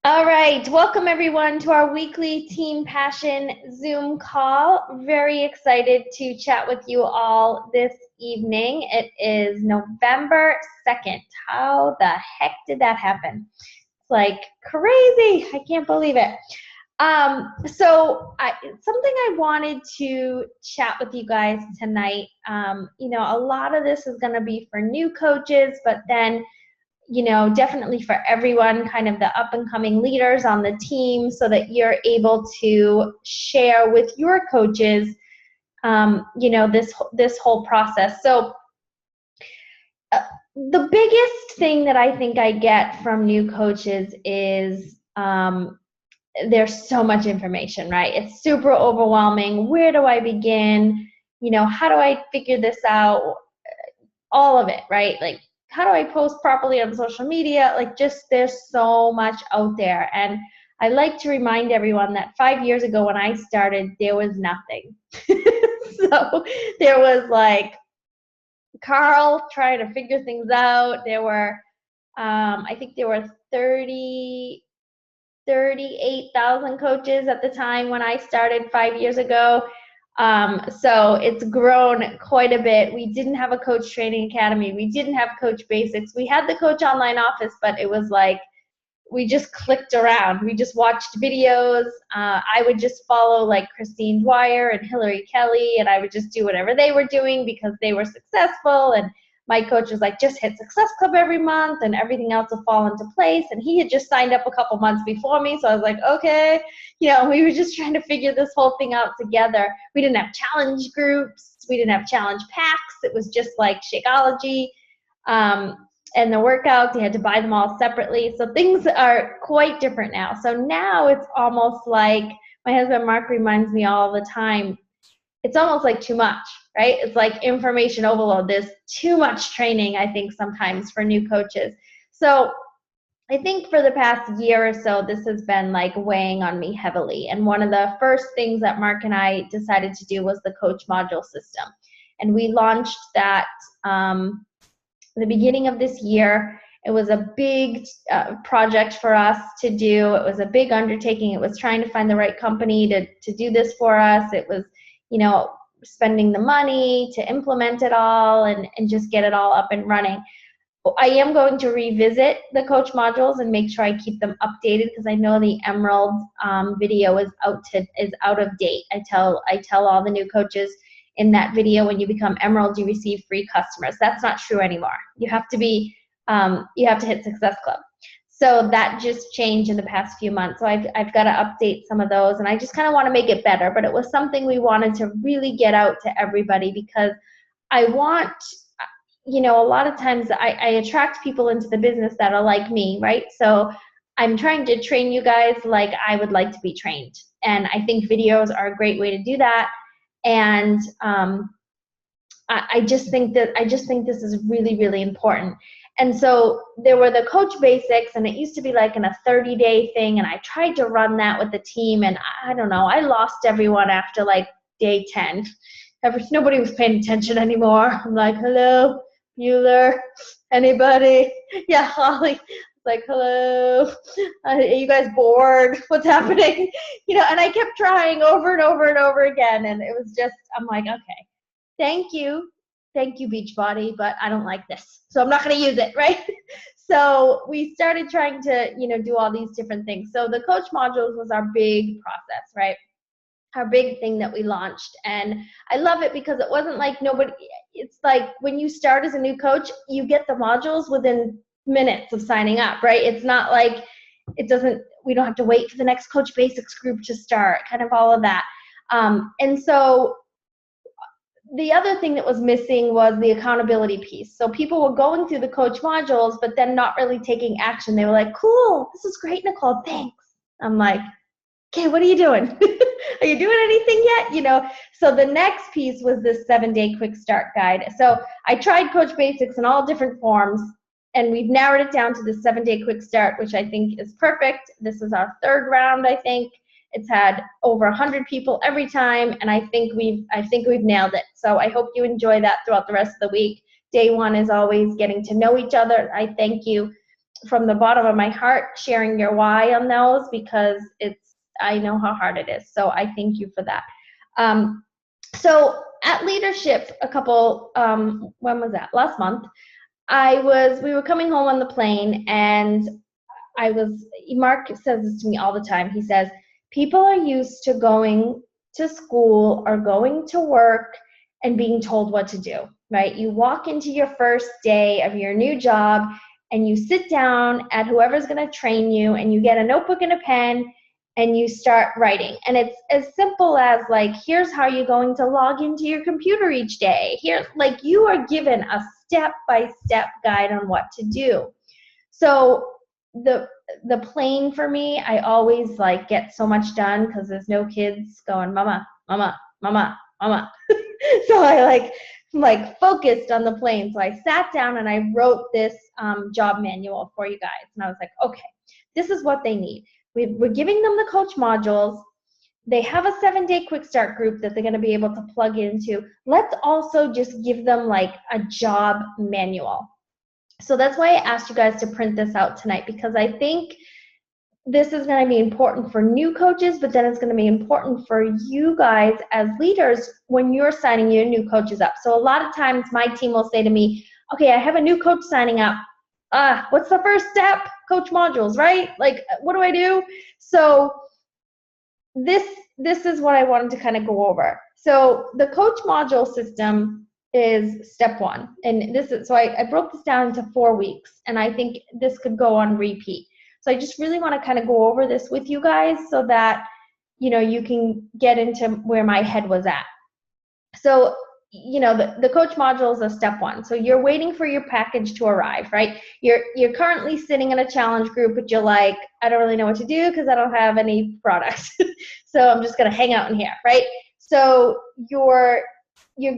All right, welcome everyone to our weekly Team Passion Zoom call. Very excited to chat with you all this evening. It is November 2nd. How the heck did that happen? It's like crazy. I can't believe it. Something I wanted to chat with you guys tonight. A lot of this is going to be for new coaches, but then definitely for everyone, kind of the up and coming leaders on the team, so that you're able to share with your coaches, this whole process. So the biggest thing that I think I get from new coaches is there's so much information, right? It's super overwhelming. Where do I begin? How do I figure this out? All of it, right? Like, how do I post properly on social media? Like, just there's so much out there. And I like to remind everyone that 5 years ago when I started, there was nothing. So there was like Carl trying to figure things out. There were, I think there were 38,000 coaches at the time when I started 5 years ago. So it's grown quite a bit. We didn't have a coach training academy. We didn't have coach basics. We had the coach online office, but it was like we just clicked around. We just watched videos. I would just follow like Christine Dwyer and Hillary Kelly, and I would just do whatever they were doing because they were successful. And my coach was like, just hit Success Club every month and everything else will fall into place. And he had just signed up a couple months before me. So I was like, okay, we were just trying to figure this whole thing out together. We didn't have challenge groups. We didn't have challenge packs. It was just like Shakeology. And the workouts, you had to buy them all separately. So things are quite different now. So now it's almost like, my husband Mark reminds me all the time, it's almost like too much, right? It's like information overload. There's too much training, I think, sometimes for new coaches. So I think for the past year or so, this has been like weighing on me heavily. And one of the first things that Mark and I decided to do was the coach module system. And we launched that the beginning of this year. It was a big project for us to do. It was a big undertaking. It was trying to find the right company to do this for us. It was, spending the money to implement it all and just get it all up and running. I am going to revisit the coach modules and make sure I keep them updated, because I know the Emerald video is out of date. I tell all the new coaches in that video, when you become Emerald, you receive free customers. That's not true anymore. You have to hit Success Club. So that just changed in the past few months. So I've got to update some of those, and I just kind of want to make it better. But it was something we wanted to really get out to everybody, because I want, a lot of times I attract people into the business that are like me, right? So I'm trying to train you guys like I would like to be trained. And I think videos are a great way to do that. And I just think this is really, really important. And so there were the coach basics, and it used to be like in a 30-day thing, and I tried to run that with the team, and I don't know, I lost everyone after like day 10. Nobody was paying attention anymore. I'm like, hello, Bueller, anybody? Yeah, Holly. Like, hello, are you guys bored? What's happening? And I kept trying over and over and over again, and it was just, I'm like, okay, thank you, Beachbody, but I don't like this, so I'm not going to use it, right? So we started trying to, do all these different things. So the coach modules was our big process, right? Our big thing that we launched. And I love it because it wasn't like it's like when you start as a new coach, you get the modules within minutes of signing up, right? It's not like we don't have to wait for the next coach basics group to start, kind of all of that. And so the other thing that was missing was the accountability piece. So people were going through the coach modules, but then not really taking action. They were like, cool, this is great, Nicole, thanks. I'm like, okay, what are you doing? Are you doing anything yet? So the next piece was this 7-day quick start guide. So I tried Coach Basics in all different forms, and we've narrowed it down to the 7-day quick start, which I think is perfect. This is our third round, I think. It's had over 100 people every time, and I think we've nailed it. So I hope you enjoy that throughout the rest of the week. Day one is always getting to know each other. I thank you from the bottom of my heart sharing your why on those, because I know how hard it is. So I thank you for that. So at Leadership a couple, when was that? Last month, we were coming home on the plane, and Mark says this to me all the time. He says, people are used to going to school or going to work and being told what to do, right? You walk into your first day of your new job and you sit down at whoever's going to train you, and you get a notebook and a pen and you start writing. And it's as simple as like, here's how you're going to log into your computer each day. Here, like, you are given a step-by-step guide on what to do. So the plane for me, I always like get so much done because there's no kids going, mama, mama, mama, mama. So I'm like focused on the plane. So I sat down and I wrote this job manual for you guys. And I was like, okay, this is what they need. We're giving them the coach modules. They have a 7-day quick start group that they're going to be able to plug into. Let's also just give them like a job manual. So that's why I asked you guys to print this out tonight, because I think this is going to be important for new coaches, but then it's going to be important for you guys as leaders when you're signing your new coaches up. So a lot of times my team will say to me, okay, I have a new coach signing up. What's the first step? Coach modules, right? Like, what do I do? So this is what I wanted to kind of go over. So the coach module system is step 1. And so I broke this down into 4 weeks, and I think this could go on repeat. So I just really want to kind of go over this with you guys so that, you know, you can get into where my head was at. So, you know, the coach modules are step 1. So you're waiting for your package to arrive, right? You're currently sitting in a challenge group, but you're like, I don't really know what to do because I don't have any products. So I'm just going to hang out in here, right? So you're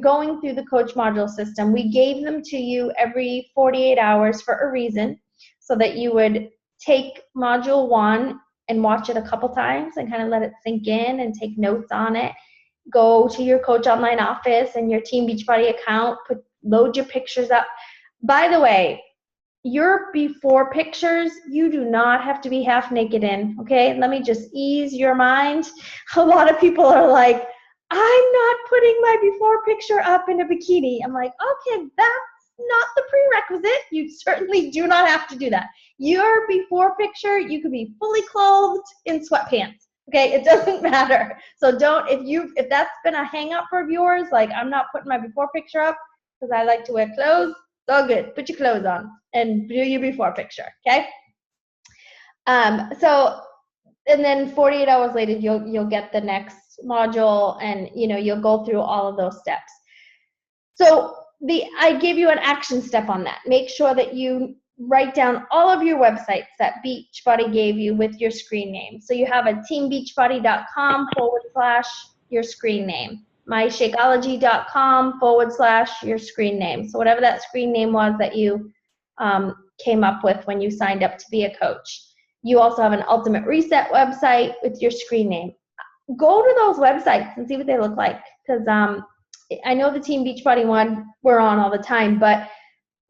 going through the coach module system. We gave them to you every 48 hours for a reason, so that you would take module 1 and watch it a couple times and kind of let it sink in and take notes on it. Go to your Coach Online office and your Team Beachbody account, load your pictures up. By the way, your before pictures, you do not have to be half naked in, okay? Let me just ease your mind. A lot of people are like, I'm not putting my before picture up in a bikini. I'm like, okay, that's not the prerequisite. You certainly do not have to do that. Your before picture, you could be fully clothed in sweatpants. Okay, it doesn't matter. So if that's been a hang up for viewers, like, I'm not putting my before picture up because I like to wear clothes, it's all good. Put your clothes on and do your before picture, okay? And then 48 hours later, you'll get the next module, and you know, you'll go through all of those steps. So I gave you an action step on that. Make sure that you write down all of your websites that Beachbody gave you with your screen name. So you have a teambeachbody.com / your screen name, myshakeology.com / your screen name. So whatever that screen name was that you came up with when you signed up to be a coach. You also have an Ultimate Reset website with your screen name. Go to those websites and see what they look like, because I know the Team Beachbody one we're on all the time, but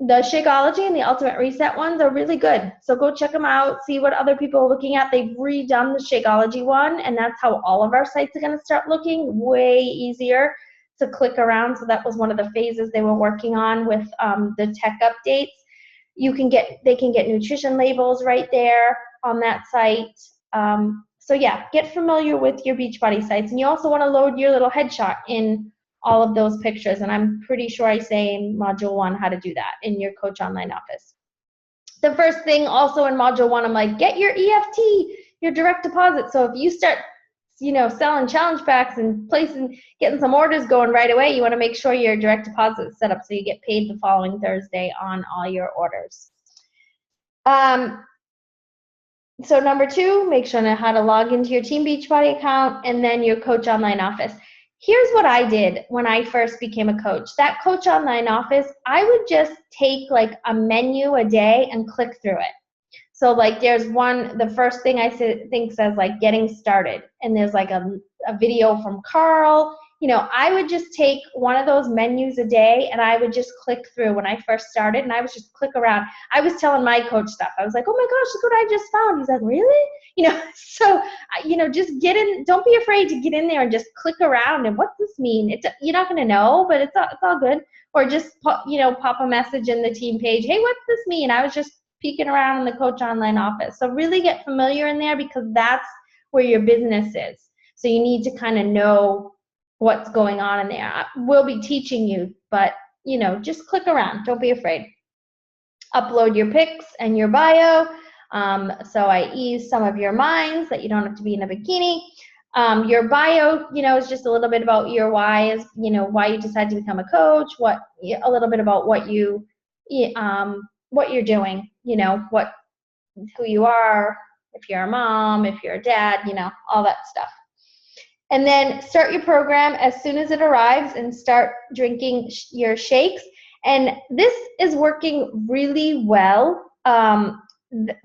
the Shakeology and the Ultimate Reset ones are really good. So go check them out, see what other people are looking at. They've redone the Shakeology one, and that's how all of our sites are going to start looking. Way easier to click around. So that was one of the phases they were working on with the tech updates. They can get nutrition labels right there on that site. So yeah, get familiar with your Beachbody sites, and you also want to load your little headshot in all of those pictures, and I'm pretty sure I say in Module 1 how to do that in your Coach Online office. The first thing also in Module 1, I'm like, get your EFT, your direct deposit. So if you start, you know, selling challenge packs and getting some orders going right away, you want to make sure your direct deposit is set up so you get paid the following Thursday on all your orders. So number 2, make sure you know how to log into your Team Beachbody account, and then your Coach Online office. Here's what I did when I first became a coach. That Coach Online office, I would just take like a menu a day and click through it. So like there's one, the first thing I think says like getting started, and there's like a video from Carl I would just take one of those menus a day and I would just click through when I first started, and I was just click around. I was telling my coach stuff. I was like, oh my gosh, look what I just found. He's like, really? So, just get in. Don't be afraid to get in there and just click around. And what's this mean? You're not going to know, but it's all good. Or just, pop a message in the team page. Hey, what's this mean? I was just peeking around in the Coach Online office. So really get familiar in there, because that's where your business is. So you need to kind of know what's going on in there. We'll be teaching you, but just click around. Don't be afraid. Upload your pics and your bio. So I ease some of your minds that you don't have to be in a bikini. Your bio, is just a little bit about your why, is why you decided to become a coach. A little bit about what you're doing. Who you are, if you're a mom, if you're a dad, all that stuff. And then start your program as soon as it arrives and start drinking your shakes. And this is working really well.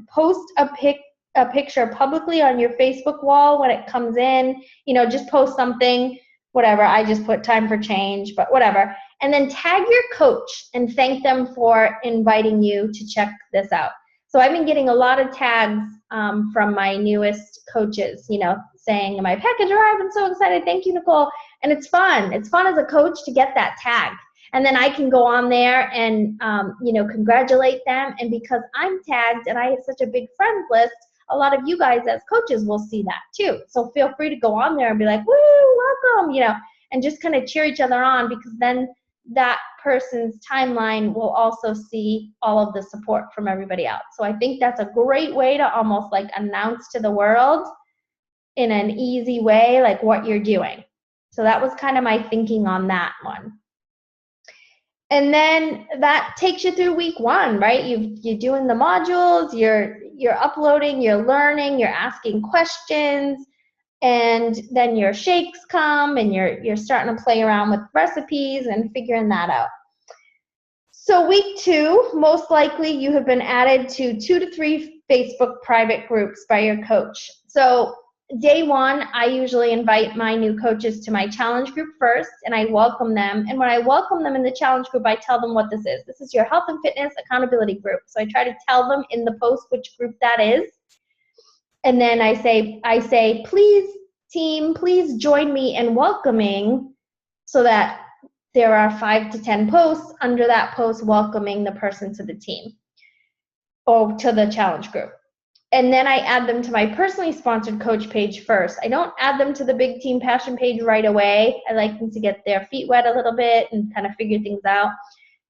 Post a picture publicly on your Facebook wall when it comes in. Just post something, whatever. I just put time for change, but whatever. And then tag your coach and thank them for inviting you to check this out. So I've been getting a lot of tags from my newest coaches, saying my package arrived, I'm so excited, thank you, Nicole. And it's fun. It's fun as a coach to get that tag. And then I can go on there and, congratulate them. And because I'm tagged and I have such a big friends list, a lot of you guys as coaches will see that too. So feel free to go on there and be like, woo, welcome, and just kind of cheer each other on, because then that person's timeline will also see all of the support from everybody else. So I think that's a great way to almost like announce to the world in an easy way, like what you're doing. So that was kind of my thinking on that one. And then that takes you through week 1, right? You're doing the modules, you're uploading, you're learning, you're asking questions, and then your shakes come and you're starting to play around with recipes and figuring that out. So week 2, most likely you have been added to 2 to 3 Facebook private groups by your coach. So day 1, I usually invite my new coaches to my challenge group first, and I welcome them. And when I welcome them in the challenge group, I tell them what this is. This is your health and fitness accountability group. So I try to tell them in the post which group that is. And then I say, please, team, please join me in welcoming, so that there are 5 to 10 posts under that post welcoming the person to the team or to the challenge group. And then I add them to my personally sponsored coach page first. I don't add them to the Big Team Passion page right away. I like them to get their feet wet a little bit and kind of figure things out.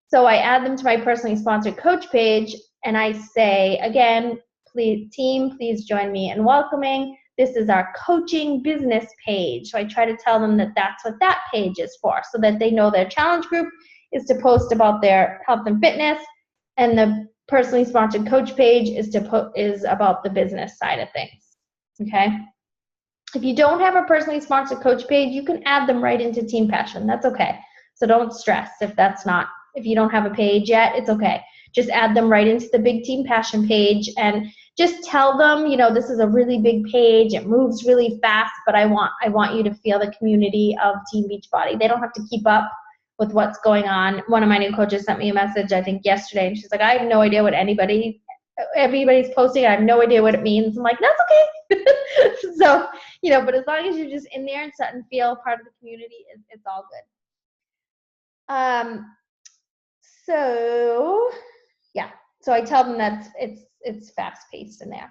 So I add them to my personally sponsored coach page, and I say, again, please, team, please join me in welcoming. This is our coaching business page. So I try to tell them that that's what that page is for, so that they know their challenge group is to post about their health and fitness, and the personally sponsored coach page is about the business side of things. Okay? If you don't have a personally sponsored coach page, you can add them right into Team Passion. That's okay. So don't stress if you don't have a page yet, it's okay. Just add them right into the Big Team Passion page, and just tell them, this is a really big page. It moves really fast, but I want you to feel the community of Team Beachbody. They don't have to keep up with what's going on. One of my new coaches sent me a message, I think yesterday, and she's like, I have no idea what everybody's posting. I have no idea what it means. I'm like, that's okay. So, but as long as you're just in there and starting to feel part of the community, it's all good. So yeah, so I tell them that it's fast paced in there.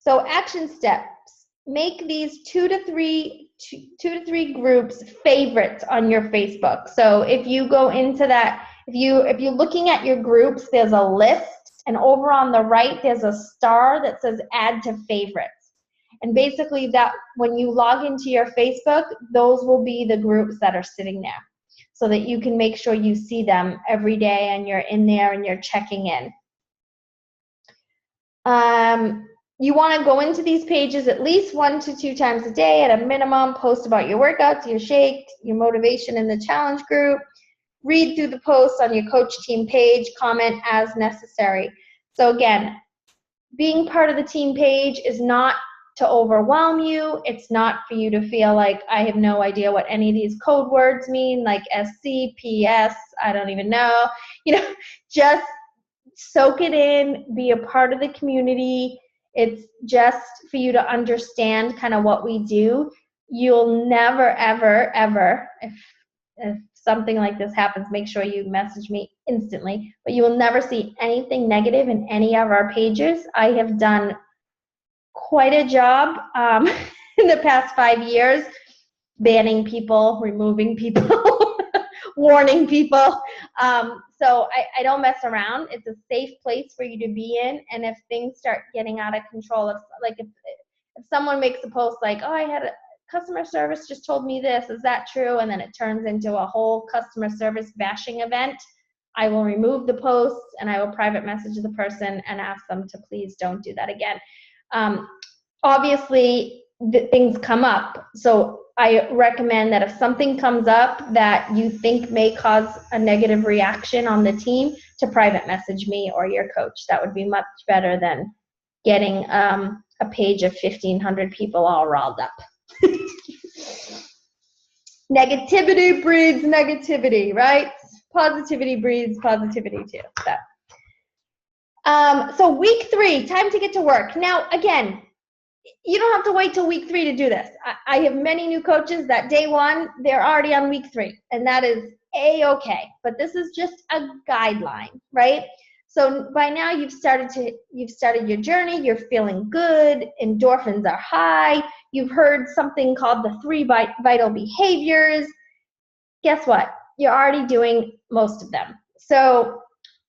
So action steps: make these 2 to 3 groups favorites on your Facebook. So if you go into that, if you're looking at your groups, there's a list, and over on the right there's a star that says add to favorites. And basically that when you log into your Facebook, those will be the groups that are sitting there, so that you can make sure you see them every day and you're in there and you're checking in. You want to go into these pages at least 1 to 2 times a day at a minimum. Post about your workouts, your shake, your motivation in the challenge group. Read through the posts on your coach team page. Comment as necessary. So again, being part of the team page is not to overwhelm you. It's not for you to feel like I have no idea what any of these code words mean, like SC, PS, I don't even know. Just soak it in, be a part of the community. It's just for you to understand kind of what we do. You'll never, ever, ever, if something like this happens, make sure you message me instantly, but you will never see anything negative in any of our pages. I have done quite a job in the past 5 years, banning people, removing people, warning people. So I don't mess around. It's a safe place for you to be in. And if things start getting out of control, if someone makes a post like, oh, I had a customer service just told me this, is that true? And then it turns into a whole customer service bashing event, I will remove the post and I will private message the person and ask them to please don't do that again. Obviously, things come up. So I recommend that if something comes up that you think may cause a negative reaction on the team, to private message me or your coach. That would be much better than getting a page of 1,500 people all riled up. Negativity breeds negativity, right? Positivity breeds positivity too. So week 3, time to get to work. Now, again, you don't have to wait till week 3 to do this. I have many new coaches that day 1, they're already on week 3, and that is A-okay. But this is just a guideline, right? So by now you've started your journey, you're feeling good, endorphins are high, you've heard something called the 3 vital behaviors. Guess what? You're already doing most of them. So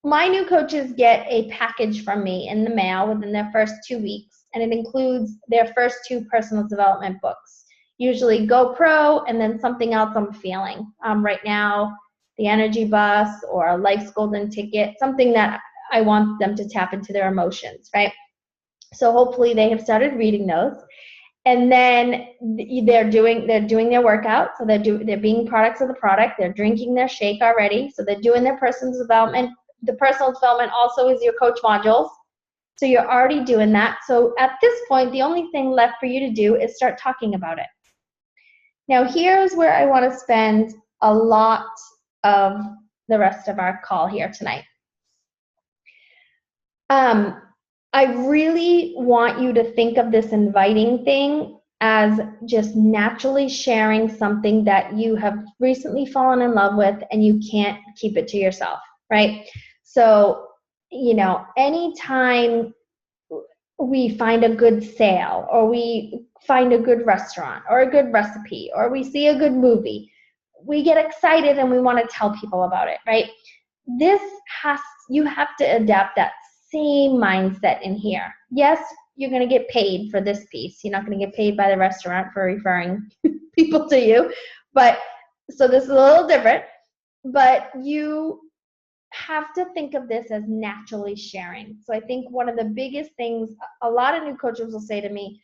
my new coaches get a package from me in the mail within their first 2 weeks, and it includes their first 2 personal development books, usually GoPro and then something else I'm feeling. Right now, the Energy Bus or Life's Golden Ticket, something that I want them to tap into their emotions, right? So hopefully they have started reading those. And then they're doing their workout, so they're being products of the product. They're drinking their shake already, so they're doing their personal development. The personal development also is your coach modules, so you're already doing that. So at this point, the only thing left for you to do is start talking about it. Now here's where I want to spend a lot of the rest of our call here tonight. I really want you to think of this inviting thing as just naturally sharing something that you have recently fallen in love with and you can't keep it to yourself, right? So, anytime we find a good sale or we find a good restaurant or a good recipe or we see a good movie, we get excited and we want to tell people about it, right? You have to adapt that same mindset in here. Yes, you're going to get paid for this piece. You're not going to get paid by the restaurant for referring people to you. So this is a little different, but you have to think of this as naturally sharing. So I think one of the biggest things, a lot of new coaches will say to me,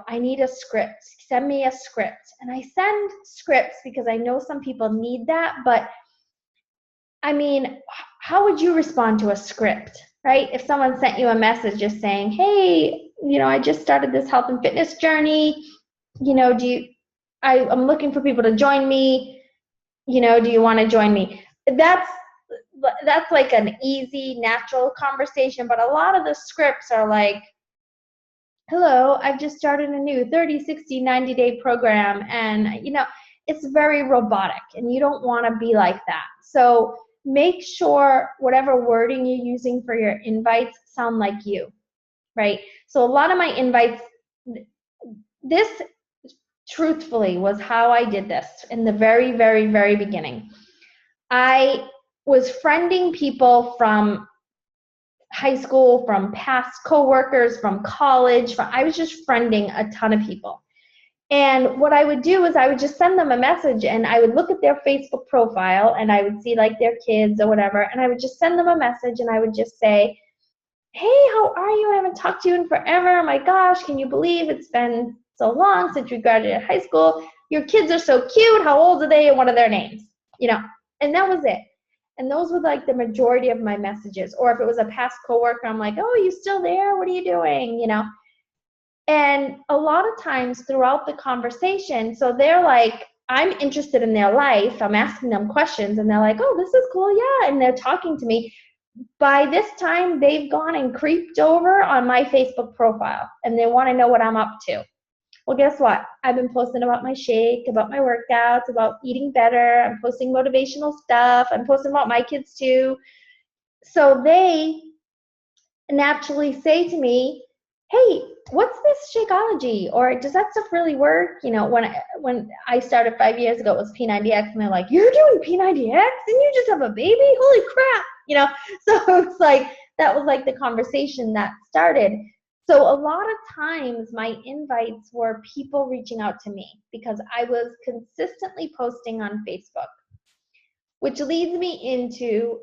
I need a script. Send me a script. And I send scripts because I know some people need that, but I mean, how would you respond to a script, right? If someone sent you a message just saying, hey, I just started this health and fitness journey, I'm looking for people to join me, do you want to join me? That's like an easy, natural conversation, but a lot of the scripts are like, hello, I've just started a new 30, 60, 90-day program, and, it's very robotic, and you don't want to be like that. So make sure whatever wording you're using for your invites sound like you, right? So a lot of my invites, this truthfully was how I did this in the very, very, very beginning. I was friending people from high school, from past coworkers, from college. I was just friending a ton of people. And what I would do is I would just send them a message and I would look at their Facebook profile and I would see like their kids or whatever, and I would just send them a message and I would just say, hey, how are you? I haven't talked to you in forever. Oh my gosh, can you believe it's been so long since you graduated high school? Your kids are so cute. How old are they and what are their names? And that was it. And those were like the majority of my messages. Or if it was a past coworker, I'm like, oh, are you still there? What are you doing? And a lot of times throughout the conversation, so they're like, I'm interested in their life. I'm asking them questions and they're like, oh, this is cool. Yeah. And they're talking to me. By this time, they've gone and creeped over on my Facebook profile and they want to know what I'm up to. Well, guess what? I've been posting about my shake, about my workouts, about eating better. I'm posting motivational stuff. I'm posting about my kids too. So they naturally say to me, hey, what's this Shakeology? Or does that stuff really work? You know, when I started 5 years ago, it was P90X, and they're like, you're doing P90X and you just have a baby? Holy crap, you know? So it's like, that was like the conversation that started. So a lot of times my invites were people reaching out to me because I was consistently posting on Facebook, which leads me into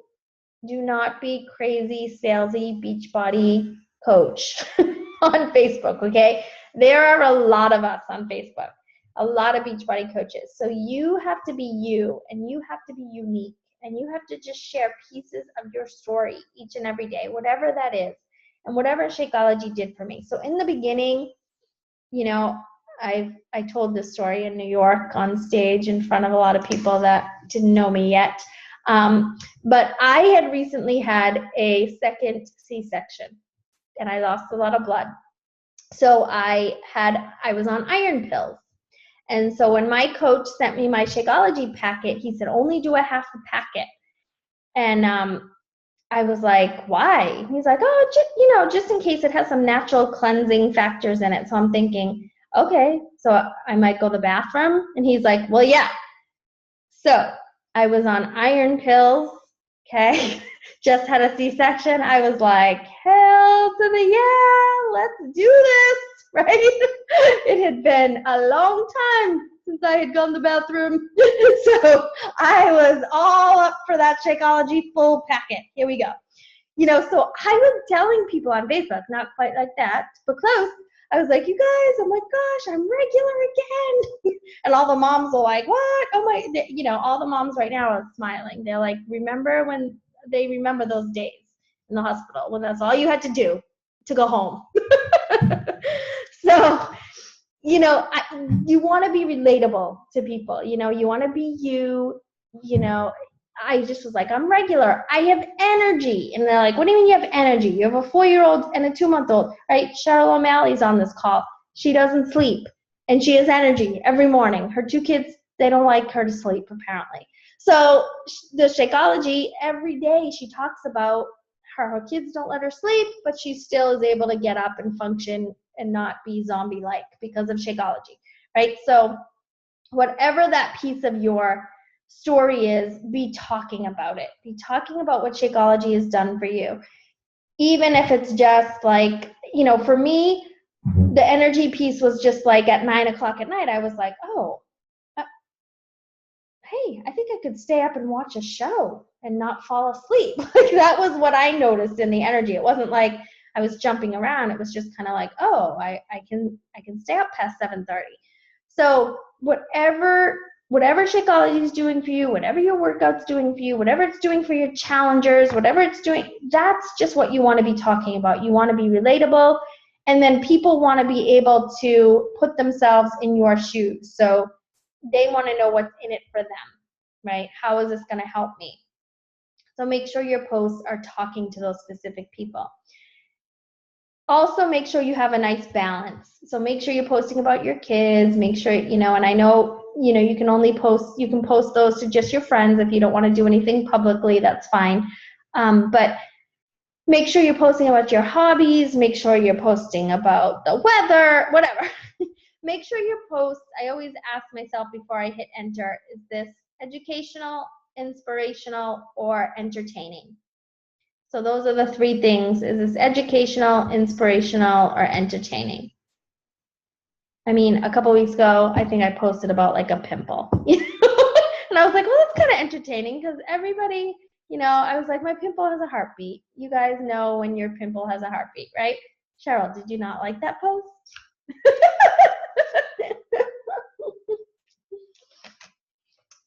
do not be crazy, salesy, Beachbody coach on Facebook, okay? There are a lot of us on Facebook, a lot of Beachbody coaches. So you have to be you, and you have to be unique, and you have to just share pieces of your story each and every day, whatever that is, and whatever Shakeology did for me. So in the beginning, you know, I told this story in New York on stage in front of a lot of people that didn't know me yet. But I had recently had a second C-section and I lost a lot of blood. So I was on iron pills. And so when my coach sent me my Shakeology packet, he said, only do a half a packet. And I was like, why? He's like, oh, just in case it has some natural cleansing factors in it. So I'm thinking, okay, so I might go to the bathroom. And he's like, well, yeah. So I was on iron pills, okay, just had a C-section. I was like, hell to the yeah, let's do this, right? It had been a long time since I had gone to the bathroom. So I was all up for that Shakeology full packet. Here we go. You know, so I was telling people on Facebook, not quite like that, but close. I was like, you guys, oh my gosh, I'm regular again. And all the moms are like, what? Oh my, you know, all the moms right now are smiling. They're like, remember those days in the hospital when that's all you had to do to go home. So, you know, you want to be relatable to people. You know, you want to be you, you know. I just was like, I'm regular. I have energy. And they're like, what do you mean you have energy? You have a 4-year-old and a 2-month-old, right? Cheryl O'Malley's on this call. She doesn't sleep, and she has energy every morning. Her 2 kids, they don't like her to sleep, apparently. So the Shakeology, every day she talks about her kids don't let her sleep, but she still is able to get up and function and not be zombie-like because of Shakeology, right? So whatever that piece of your story is, be talking about it. Be talking about what Shakeology has done for you. Even if it's just like, you know, for me, the energy piece was just like at 9 o'clock at night, I was like, oh, hey, I think I could stay up and watch a show and not fall asleep. Like that was what I noticed in the energy. It wasn't like I was jumping around. It was just kind of like, oh, I can stay up past 7:30. So whatever Shakeology is doing for you, whatever your workout's doing for you, whatever it's doing for your challengers, whatever it's doing, that's just what you want to be talking about. You want to be relatable, and then people want to be able to put themselves in your shoes. So they want to know what's in it for them, right? How is this going to help me? So make sure your posts are talking to those specific people. Also, make sure you have a nice balance. So make sure you're posting about your kids. Make sure, you know, and I know, you know, you can post those to just your friends. If you don't want to do anything publicly, that's fine. But make sure you're posting about your hobbies. Make sure you're posting about the weather, whatever. Make sure your posts, I always ask myself before I hit enter, is this educational, inspirational, or entertaining? So those are the 3 things. Is this educational, inspirational, or entertaining? I mean, a couple weeks ago, I think I posted about like a pimple. And I was like, well, that's kind of entertaining because everybody, you know, I was like, my pimple has a heartbeat. You guys know when your pimple has a heartbeat, right? Cheryl, did you not like that post?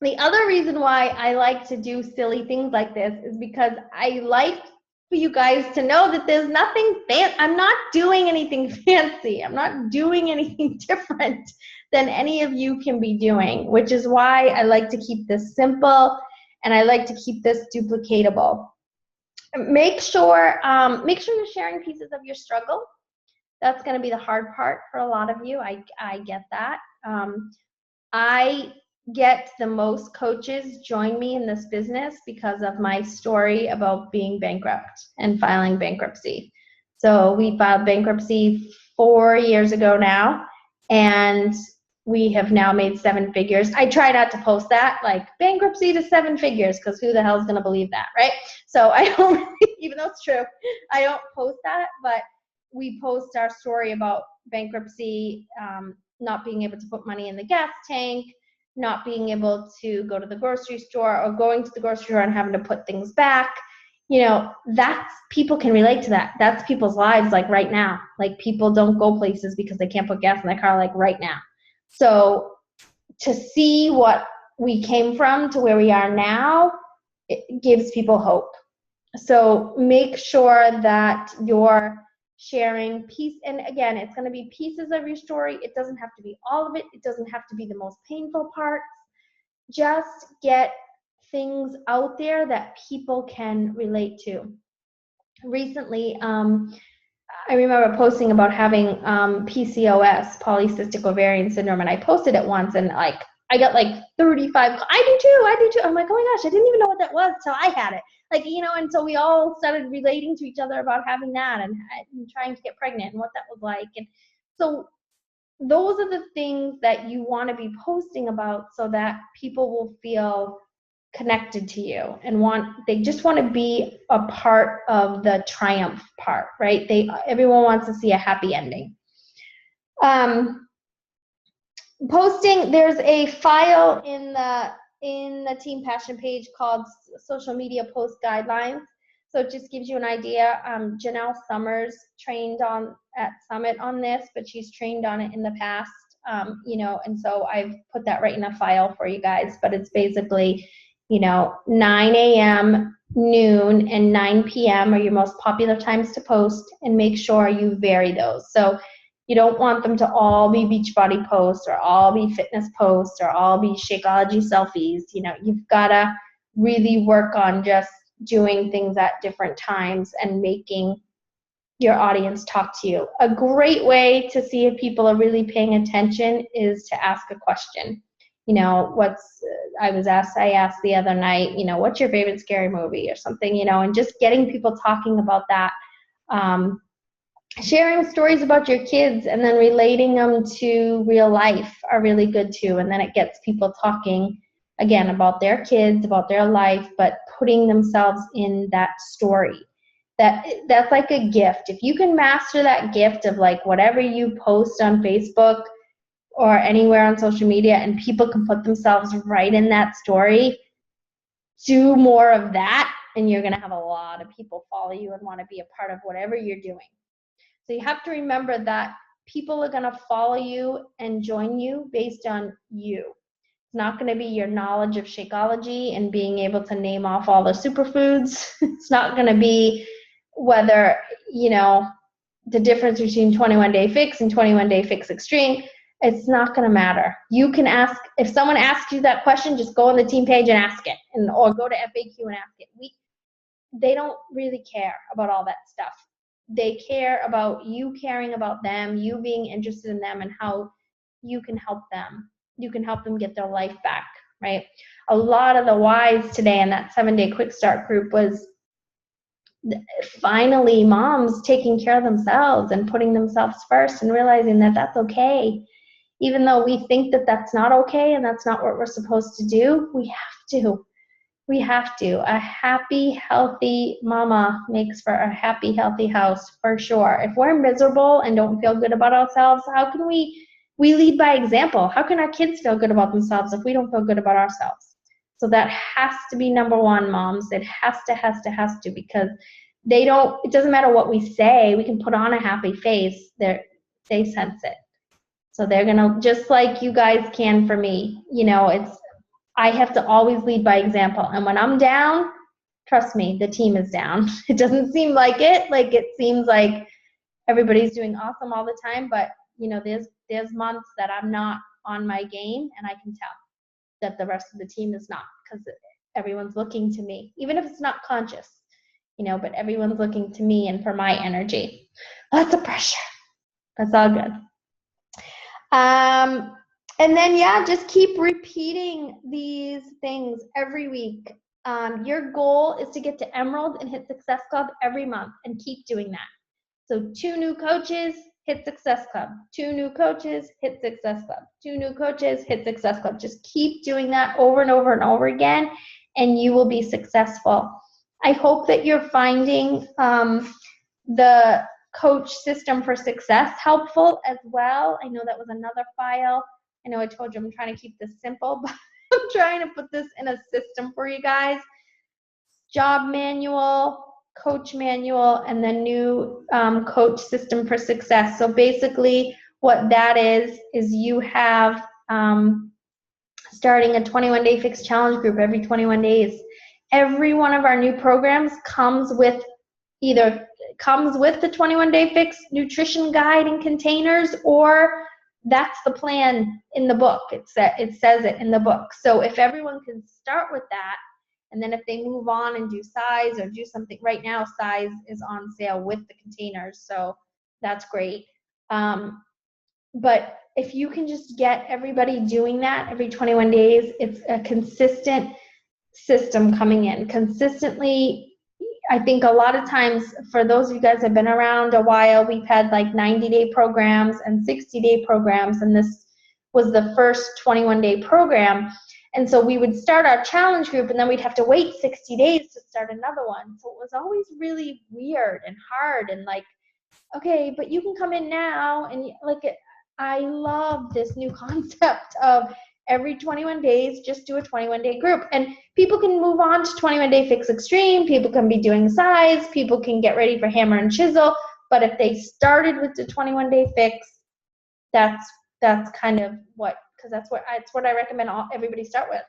The other reason why I like to do silly things like this is because I like for you guys to know that there's nothing I'm not doing anything fancy. I'm not doing anything different than any of you can be doing, which is why I like to keep this simple and I like to keep this duplicatable. Make sure you're sharing pieces of your struggle. That's going to be the hard part for a lot of you. I get that. I get the most coaches join me in this business because of my story about being bankrupt and filing bankruptcy. So we filed bankruptcy 4 years ago now, and we have now made 7 figures. I try not to post that, like bankruptcy to 7 figures, because who the hell is going to believe that, right? So I don't, even though it's true, I don't post that, but we post our story about bankruptcy, not being able to put money in the gas tank, not being able to go to the grocery store, or going to the grocery store and having to put things back. You know, people can relate to that. That's people's lives, like right now. Like, people don't go places because they can't put gas in their car, like right now. So to see what we came from to where we are now, it gives people hope. So make sure that you're sharing and again, it's going to be pieces of your story. It doesn't have to be all of it. It doesn't have to be the most painful parts. Just get things out there that people can relate to. Recently, I remember posting about having PCOS, polycystic ovarian syndrome, and I posted it once, and like I got like 35. I do too. I'm like, oh my gosh, I didn't even know what that was till I had it. Like, you know, and so we all started relating to each other about having that and trying to get pregnant and what that was like. And so those are the things that you want to be posting about so that people will feel connected to you and they just want to be a part of the triumph part, right? Everyone wants to see a happy ending. Posting, there's a file in the Team Passion page called Social Media Post Guidelines. So it just gives you an idea. Janelle Summers trained at Summit on this, but she's trained on it in the past, you know, and so I've put that right in a file for you guys. But it's basically, you know, 9 a.m., noon, and 9 p.m. are your most popular times to post, and make sure you vary those. So you don't want them to all be Beachbody posts or all be fitness posts or all be Shakeology selfies. You know, you've got to really work on just doing things at different times and making your audience talk to you. A great way to see if people are really paying attention is to ask a question. You know, I asked the other night, you know, what's your favorite scary movie or something, you know, and just getting people talking about that. Sharing stories about your kids and then relating them to real life are really good too. And then it gets people talking again about their kids, about their life, but putting themselves in that story. That's like a gift. If you can master that gift of like whatever you post on Facebook or anywhere on social media and people can put themselves right in that story, do more of that and you're going to have a lot of people follow you and want to be a part of whatever you're doing. So you have to remember that people are going to follow you and join you based on you. It's not going to be your knowledge of Shakeology and being able to name off all the superfoods. It's not going to be whether, you know, the difference between 21 Day Fix and 21 Day Fix Extreme. It's not going to matter. You can ask, if someone asks you that question, just go on the team page and ask it, or go to FAQ and ask it. They don't really care about all that stuff. They care about you caring about them, you being interested in them, and how you can help them. You can help them get their life back, right? A lot of the whys today in that 7-day quick start group was finally moms taking care of themselves and putting themselves first and realizing that that's okay. Even though we think that that's not okay and that's not what we're supposed to do, we have to. We have to. A happy, healthy mama makes for a happy, healthy house, for sure. If we're miserable and don't feel good about ourselves, how can we lead by example? How can our kids feel good about themselves if we don't feel good about ourselves? So that has to be number one, moms. It has to, because it doesn't matter what we say, we can put on a happy face, they sense it. So they're gonna, just like you guys can for me, you know, I have to always lead by example. And when I'm down, trust me, the team is down. It doesn't seem like it. Like, it seems like everybody's doing awesome all the time, but there's months that I'm not on my game, and I can tell that the rest of the team is not, because everyone's looking to me, even if it's not conscious, but everyone's looking to me and for my energy. Lots of pressure. That's all good. And then, just keep repeating these things every week. Your goal is to get to Emerald and hit Success Club every month, and keep doing that. So 2 new coaches, hit Success Club. 2 new coaches, hit Success Club. 2 new coaches, hit Success Club. Just keep doing that over and over and over again, and you will be successful. I hope that you're finding the Coach System for Success helpful as well. I know that was another file. I know I told you I'm trying to keep this simple, but I'm trying to put this in a system for you guys. Job manual, coach manual, and the new Coach System for Success. So basically what that is you have starting a 21-day fixed challenge group every 21 days. Every one of our new programs comes with the 21-day fixed nutrition guide and containers, or that's the plan in the book. It says it in the book. So if everyone can start with that, and then if they move on and do size or do something, right now size is on sale with the containers, so that's great. But if you can just get everybody doing that every 21 days, it's a consistent system coming in. Consistently, I think a lot of times, for those of you guys that have been around a while, we've had like 90-day programs and 60-day programs, and this was the first 21-day program. And so we would start our challenge group, and then we'd have to wait 60 days to start another one. So it was always really weird and hard, and like, okay, but you can come in now. And I love this new concept of every 21 days, just do a 21-day group. And people can move on to 21-day fix extreme. People can be doing size. People can get ready for hammer and chisel. But if they started with the 21-day fix, that's kind of because that's what I recommend everybody start with.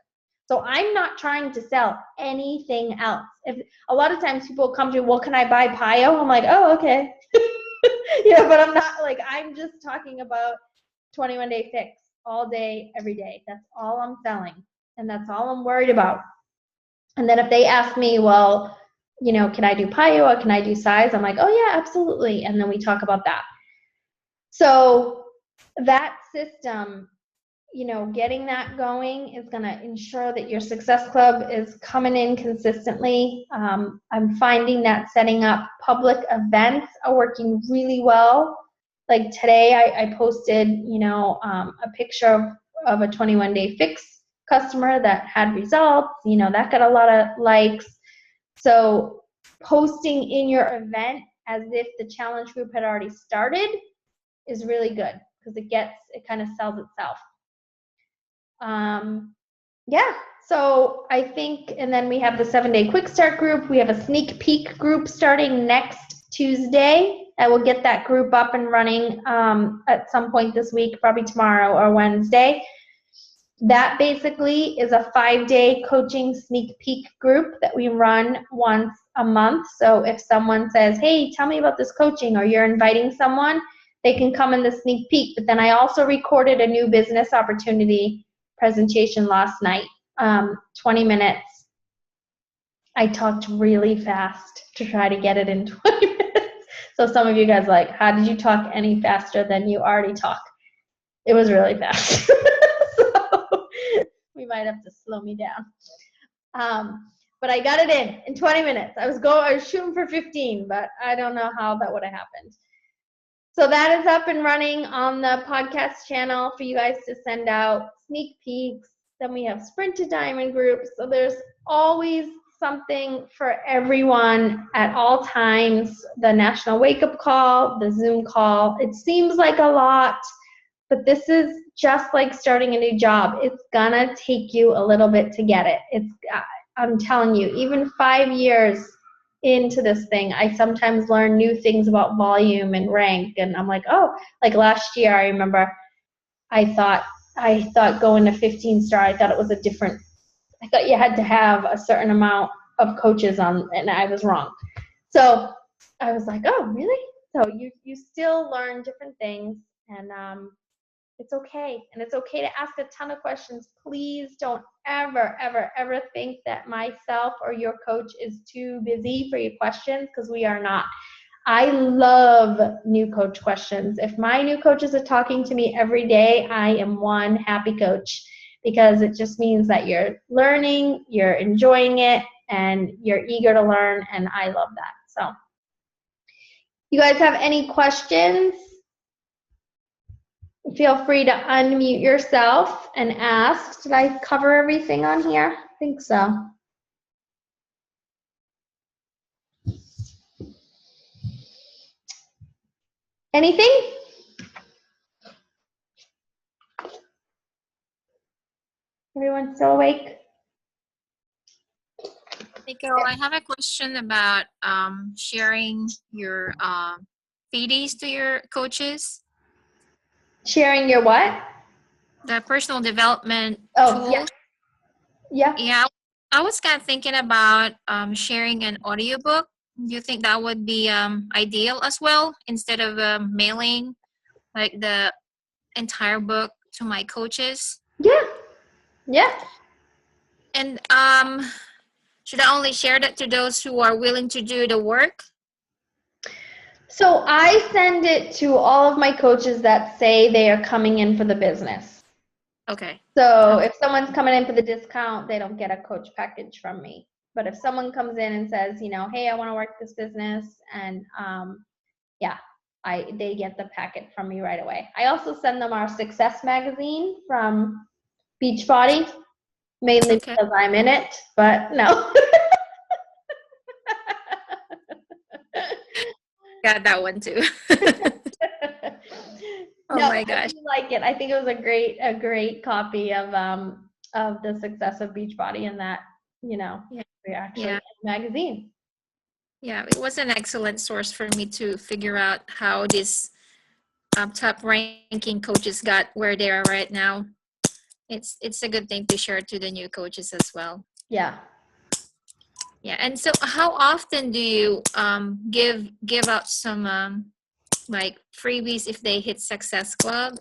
So I'm not trying to sell anything else. If a lot of times people come to, well, can I buy PiYo? I'm like, oh, okay. But I'm not I'm just talking about 21-day fix all day, every day. That's all I'm selling, and that's all I'm worried about. And then if they ask me, well, can I do PiYo or can I do size? I'm like, oh yeah, absolutely. And then we talk about that. So that system, getting that going is going to ensure that your Success Club is coming in consistently. I'm finding that setting up public events are working really well. Like today, I posted, a picture of a 21-day fix customer that had results. That got a lot of likes. So posting in your event as if the challenge group had already started is really good, because it kind of sells itself. So I think, and then we have the 7-day quick start group. We have a sneak peek group starting next Tuesday. I will get that group up and running at some point this week, probably tomorrow or Wednesday. That basically is a 5-day coaching sneak peek group that we run once a month. So if someone says, hey, tell me about this coaching, or you're inviting someone, they can come in the sneak peek. But then I also recorded a new business opportunity presentation last night, 20 minutes. I talked really fast to try to get it in 20 minutes. So some of you guys are like, how did you talk any faster than you already talk? It was really fast. So we might have to slow me down. But I got it in 20 minutes. I was shooting for 15, but I don't know how that would have happened. So that is up and running on the podcast channel for you guys to send out sneak peeks. Then we have Sprint to Diamond groups. So there's always something for everyone at all times. The National Wake Up Call, the Zoom call. It seems like a lot, but this is just like starting a new job. It's gonna take you a little bit to get it. I'm telling you, even 5 years into this thing, I sometimes learn new things about volume and rank, and I'm like, oh, like last year I remember I thought going to 15 star, I thought you had to have a certain amount of coaches and I was wrong. So I was like, oh, really? So you still learn different things, and it's okay. And it's okay to ask a ton of questions. Please don't ever, ever, ever think that myself or your coach is too busy for your questions, because we are not. I love new coach questions. If my new coaches are talking to me every day, I am one happy coach, because it just means that you're learning, you're enjoying it, and you're eager to learn, and I love that. So, you guys have any questions? Feel free to unmute yourself and ask. Did I cover everything on here? I think so. Anything? Everyone still awake? Nico, I have a question about sharing your freebies to your coaches. Sharing your what? The personal development Oh, tools. yeah. Yeah, I was kind of thinking about sharing an audiobook. Do you think that would be ideal as well, instead of mailing like the entire book to my coaches? Yeah. Yeah. And should I only share that to those who are willing to do the work? So I send it to all of my coaches that say they are coming in for the business. Okay. So if someone's coming in for the discount, they don't get a coach package from me. But if someone comes in and says, hey, I want to work this business, and they get the packet from me right away. I also send them our Success magazine from Beachbody, mainly because I'm in it, but no. Got that one too. Oh no, my gosh. I do like it. I think it was a great copy of the Success of Beachbody, and that, we're actually in the magazine. Yeah, it was an excellent source for me to figure out how these top ranking coaches got where they are right now. It's a good thing to share to the new coaches as well. Yeah. Yeah, and so how often do you give out some like freebies if they hit Success Club?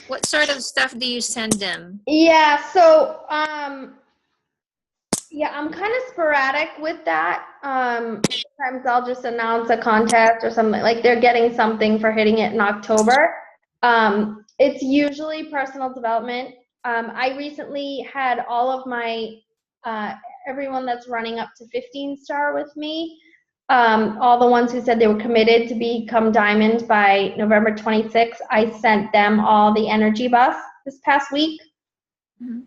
What sort of stuff do you send them? Yeah, so I'm kind of sporadic with that. Sometimes I'll just announce a contest or something, like they're getting something for hitting it in October. It's usually personal development. I recently had all of my everyone that's running up to 15 star with me, all the ones who said they were committed to become diamond by November 26th, I sent them all the energy bus this past week. Mm-hmm.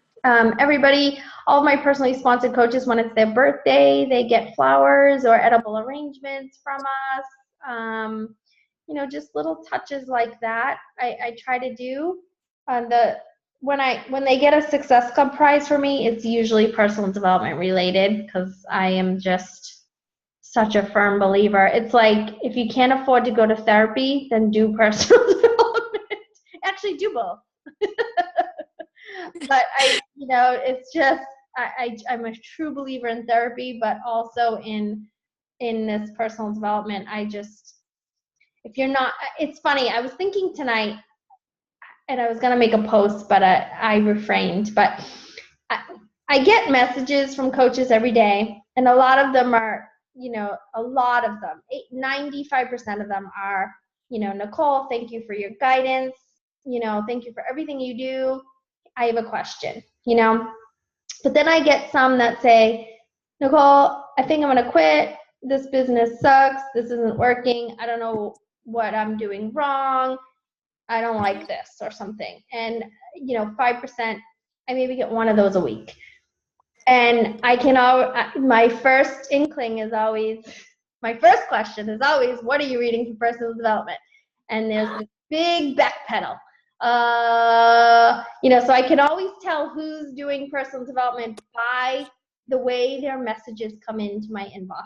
Everybody, all of my personally sponsored coaches, when it's their birthday, they get flowers or edible arrangements from us. Just little touches like that I try to do. When they get a Success Club prize for me, it's usually personal development related, because I am just such a firm believer. It's like, if you can't afford to go to therapy, then do personal development. Actually, do both. But it's just, I'm a true believer in therapy, but also in this personal development. If you're not, it's funny, I was thinking tonight, and I was going to make a post, but I refrained. But I get messages from coaches every day, and a lot of them are, 95% of them are, Nicole, thank you for your guidance. Thank you for everything you do. I have a question, But then I get some that say, Nicole, I think I'm going to quit. This business sucks. This isn't working. I don't know what I'm doing wrong. I don't like this, or something. And, 5%, I maybe get one of those a week. And my first inkling is always, my first question is always, what are you reading for personal development? And there's this big backpedal. So I can always tell who's doing personal development by the way their messages come into my inbox.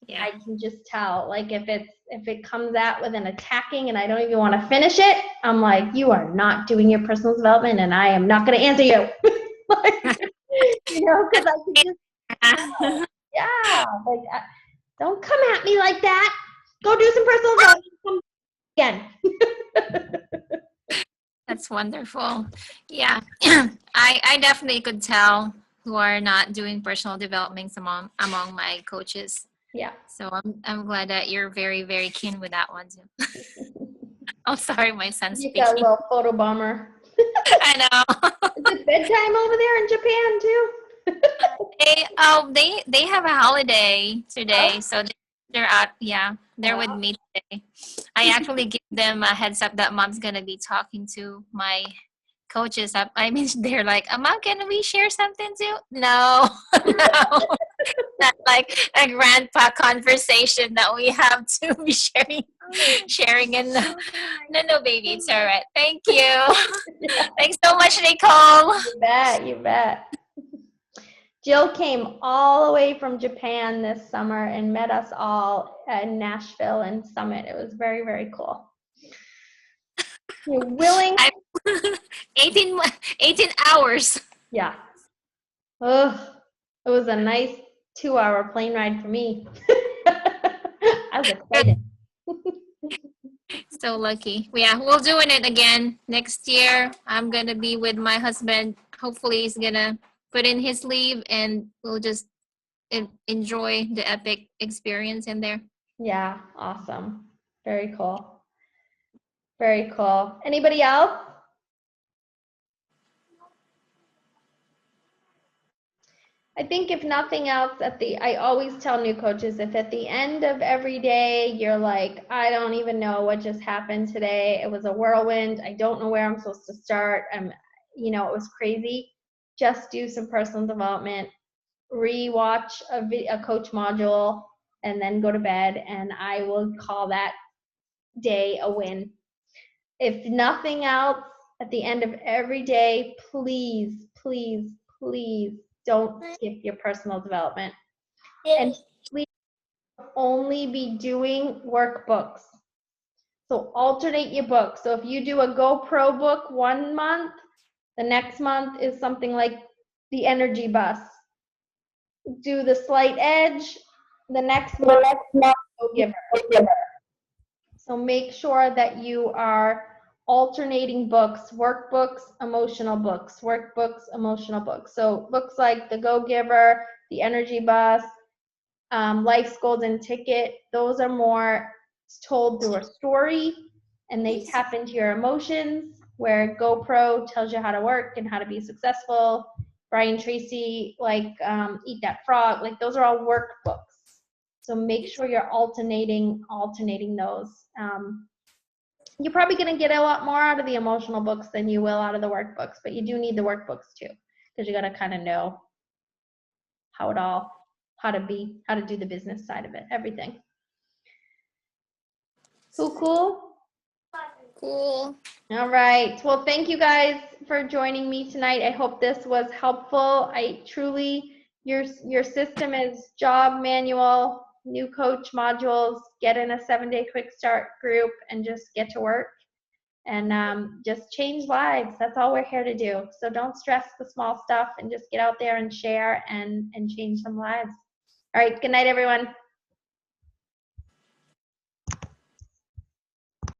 Yeah. I can just tell, like, if it comes out with an attacking and I don't even want to finish it, I'm like, you are not doing your personal development, and I am not going to answer you. Because I can just Yeah, like don't come at me like that. Go do some personal development. Come again. That's wonderful. Yeah, I definitely could tell who are not doing personal development among my coaches. Yeah. So I'm glad that you're very, very keen with that one too. Oh, sorry, my son's You got a speaking. little photo bomber. I know. Is it bedtime over there in Japan too? They have a holiday Oh, today, so they're out. Yeah, they're with wow. me today. I actually give them a heads up that mom's gonna be talking to my coaches. I mean, they're like, "Mom, can we share something too?" No, no, not like a grandpa conversation that we have to be sharing. And no, baby, it's all right. Thank you. Yeah, Thanks so much, Nicole. you bet, you bet. Jill came all the way from Japan this summer and met us all in Nashville and Summit. It was very, very cool. You're willing? I 18 hours. Yeah. Ugh, it was a nice 2-hour plane ride for me. I was excited. So lucky. Yeah, we're doing it again next year. I'm gonna be with my husband. Hopefully, he's gonna put in his leave, and we'll just enjoy the epic experience in there. Yeah, awesome. Very cool. Very cool. Anybody else? I think if nothing else, I always tell new coaches, if at the end of every day you're like, I don't even know what just happened today. It was a whirlwind. I don't know where I'm supposed to start. It was crazy. Just do some personal development, re-watch a coach module, and then go to bed. And I will call that day a win. If nothing else, at the end of every day, please, please, please don't skip your personal development. And please only be doing workbooks. So alternate your books. So if you do a GoPro book 1 month, the next month is something like the Energy Bus. Do the Slight Edge, the next month, Go Giver. So make sure that you are alternating books, workbooks, emotional books, workbooks, emotional books. So books like The Go Giver, The Energy Bus, Life's Golden Ticket, those are more told through a story and they tap into your emotions, where GoPro tells you how to work and how to be successful. Brian Tracy, Eat That Frog, like those are all workbooks. So make sure you're alternating those. You're probably going to get a lot more out of the emotional books than you will out of the workbooks, but you do need the workbooks too, because you got to kind of know how to do the business side of it, everything. Cool. Cool. All right. Well, thank you guys for joining me tonight. I hope this was helpful. Your system is job manual, new coach modules, get in a 7-day quick start group and just get to work and just change lives. That's all we're here to do. So don't stress the small stuff and just get out there and share and change some lives. All right. Good night, everyone.